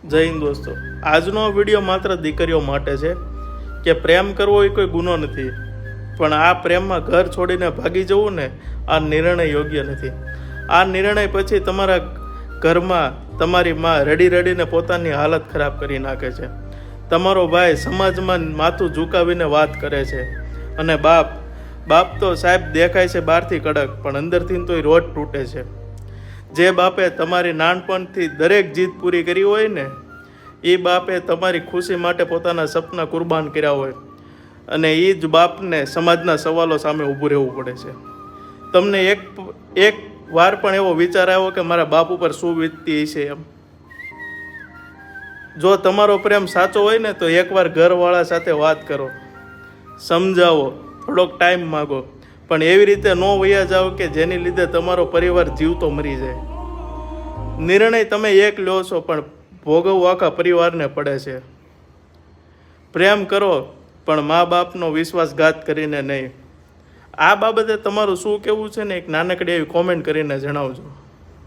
જય હિન્દ દોસ્તો, આજનો વિડીયો માત્ર દીકરીઓ માટે છે કે પ્રેમ કરવો એ કોઈ ગુનો નથી, પણ આ પ્રેમમાં ઘર છોડીને ભાગી જવું ને આ નિર્ણય યોગ્ય નથી. આ નિર્ણય પછી તમારા ઘરમાં તમારી માં રડી રડીને પોતાની હાલત ખરાબ કરી નાખે છે. તમારો ભાઈ સમાજમાં માથું ઝુકાવીને વાત કરે છે અને બાપ તો સાહેબ દેખાય છે બહારથી કડક, પણ અંદરથી તો રોજ તૂટે છે. જે બાપે તમારી નાનપણથી દરેક જીદ પૂરી કરી હોય ને, એ બાપે તમારી ખુશી માટે પોતાના સપના કુરબાન કર્યા હોય, અને એ જ બાપને સમાજના સવાલો સામે ઊભું રહેવું પડે છે. તમને એક વાર પણ એવો વિચાર આવ્યો કે મારા બાપ ઉપર શું વીતતી છે એમ? જો તમારો પ્રેમ સાચો હોય ને તો એકવાર ઘરવાળા સાથે વાત કરો, સમજાવો, થોડોક ટાઈમ માગો, પણ એવી રીતે ન વયા જાઓ કે જેની લીધે તમારો પરિવાર જીવતો મરી જાય. નિર્ણય તમે એક લો છો, પણ ભોગવવું આખા પરિવારને પડે છે. પ્રેમ કરો, પણ મા બાપનો વિશ્વાસઘાત કરીને નહીં. આ બાબતે તમારું શું કહેવું છે ને એક નાનકડી એવી કોમેન્ટ કરીને જણાવજો.